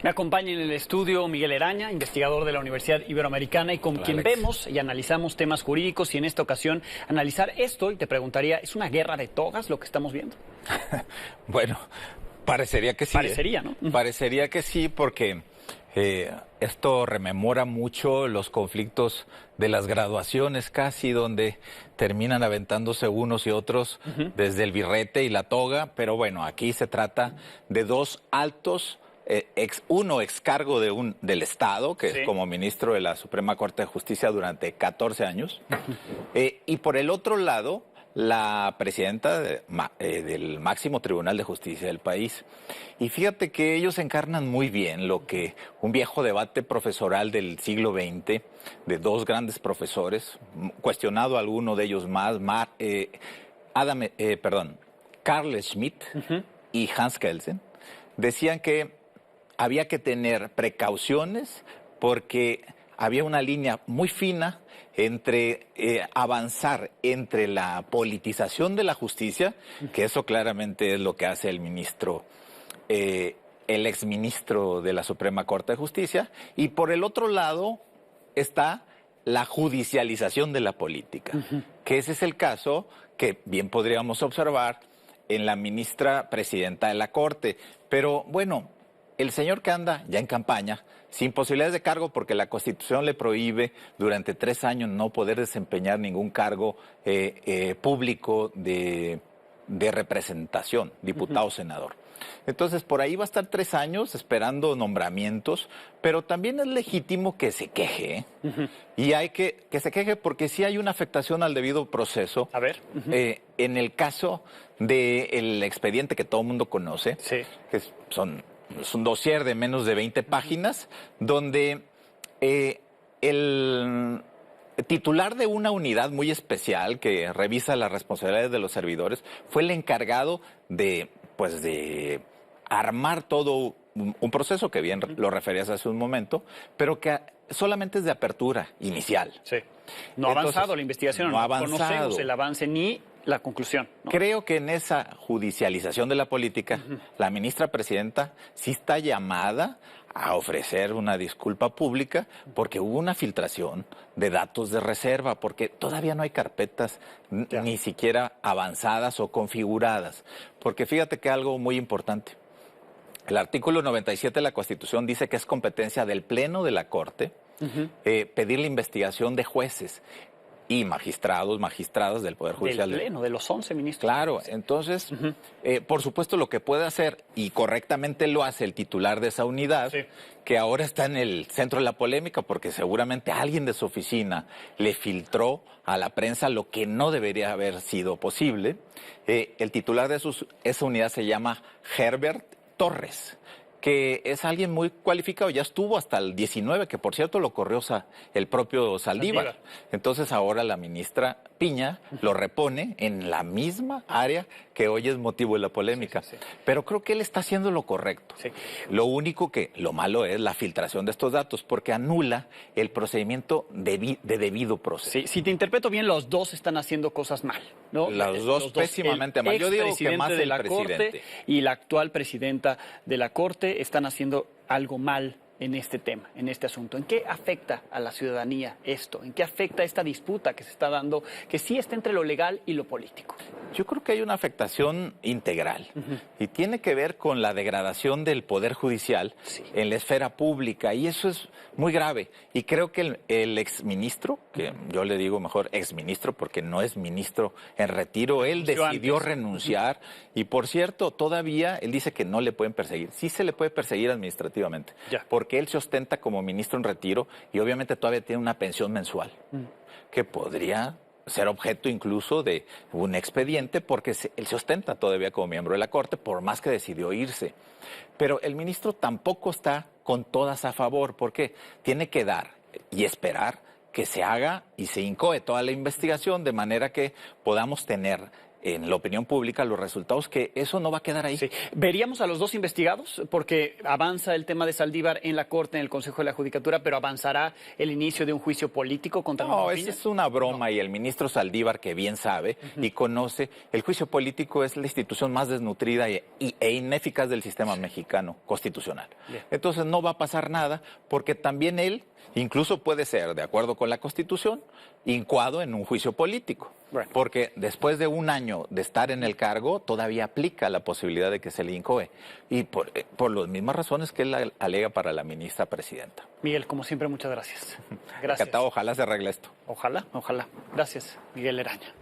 Me acompaña en el estudio Miguel Eraña, investigador de la Universidad Iberoamericana y con Hola, quien Alex. vemos y analizamos temas jurídicos, y en esta ocasión analizar esto, y te preguntaría, ¿es una guerra de togas lo que estamos viendo? Bueno, parecería que sí. Parecería, ¿no? Parecería que sí, porque esto rememora mucho los conflictos de las graduaciones casi, donde terminan aventándose unos y otros desde el birrete y la toga, pero bueno, aquí se trata de dos altos, uno ex cargo del Estado, que Sí. es como ministro de la Suprema Corte de Justicia durante 14 años, y por el otro lado, la presidenta del máximo tribunal de justicia del país. Y fíjate que ellos encarnan muy bien lo que un viejo debate profesoral del siglo XX, de dos grandes profesores, cuestionado alguno de ellos más, Carl Schmitt y Hans Kelsen, decían que había que tener precauciones porque había una línea muy fina entre avanzar entre la politización de la justicia, que eso claramente es lo que hace el ministro, el exministro de la Suprema Corte de Justicia, y por el otro lado está la judicialización de la política, que ese es el caso que bien podríamos observar en la ministra presidenta de la Corte. Pero bueno, el señor que anda ya en campaña, sin posibilidades de cargo porque la Constitución le prohíbe durante 3 años no poder desempeñar ningún cargo público de representación, diputado o senador. Entonces, por ahí va a estar 3 años esperando nombramientos, pero también es legítimo que se queje, ¿eh? Y hay que se queje porque sí hay una afectación al debido proceso. A ver. En el caso del expediente que todo el mundo conoce, Sí. que es un dossier de menos de 20 páginas, donde el titular de una unidad muy especial que revisa las responsabilidades de los servidores fue el encargado de armar todo un proceso que bien lo referías hace un momento, pero que solamente es de apertura inicial. Sí. No ha Entonces, avanzado la investigación, no ha conocemos avanzado. el avance ni la conclusión, ¿no? Creo que en esa judicialización de la política, la ministra presidenta sí está llamada a ofrecer una disculpa pública porque hubo una filtración de datos de reserva, porque todavía no hay carpetas ni siquiera avanzadas o configuradas. Porque fíjate que algo muy importante. El artículo 97 de la Constitución dice que es competencia del Pleno de la Corte pedir la investigación de jueces y magistradas del Poder Judicial. Del Pleno, de los 11 ministros. Claro, entonces, por supuesto, lo que puede hacer, y correctamente lo hace el titular de esa unidad, Sí. que ahora está en el centro de la polémica, porque seguramente alguien de su oficina le filtró a la prensa lo que no debería haber sido posible. El titular de esa unidad se llama Herbert Torres, que es alguien muy cualificado, ya estuvo hasta el 19, que por cierto lo corrió el propio Saldívar. Entonces ahora la ministra Piña lo repone en la misma área que hoy es motivo de la polémica. Sí. Pero creo que él está haciendo lo correcto. Sí. Lo malo es la filtración de estos datos, porque anula el procedimiento de debido proceso. Sí, si te interpreto bien, los dos están haciendo cosas mal, ¿no? Los dos pésimamente mal. Yo digo que más de el la presidente. Corte y la actual presidenta de la Corte están haciendo algo mal en este tema, en este asunto. ¿En qué afecta a la ciudadanía esto? ¿En qué afecta esta disputa que se está dando, que sí está entre lo legal y lo político? Yo creo que hay una afectación integral y tiene que ver con la degradación del Poder Judicial en la esfera pública, y eso es muy grave. Y creo que el exministro, que yo le digo mejor exministro porque no es ministro en retiro, él decidió renunciar y, por cierto, todavía él dice que no le pueden perseguir. Sí se le puede perseguir administrativamente, porque él se ostenta como ministro en retiro y obviamente todavía tiene una pensión mensual que podría ser objeto incluso de un expediente porque él se ostenta todavía como miembro de la Corte, por más que decidió irse. Pero el ministro tampoco está con todas a favor, porque tiene que dar y esperar que se haga y se incoe toda la investigación de manera que podamos tener en la opinión pública los resultados, que eso no va a quedar ahí. Sí. ¿Veríamos a los dos investigados? Porque avanza el tema de Saldívar en la Corte, en el Consejo de la Judicatura, pero ¿avanzará el inicio de un juicio político contra No, Norma esa Piña? es una broma, y el ministro Saldívar, que bien sabe y conoce, el juicio político es la institución más desnutrida e ineficaz del sistema mexicano constitucional. Bien. Entonces no va a pasar nada, porque también él incluso puede ser, de acuerdo con la Constitución, incoado en un juicio político. Bueno. Porque después de un año de estar en el cargo, todavía aplica la posibilidad de que se le incoe. Y por las mismas razones que él alega para la ministra presidenta. Miguel, como siempre, muchas gracias. Gracias. Encantado, ojalá se arregle esto. Ojalá, ojalá. Gracias, Miguel Eraña.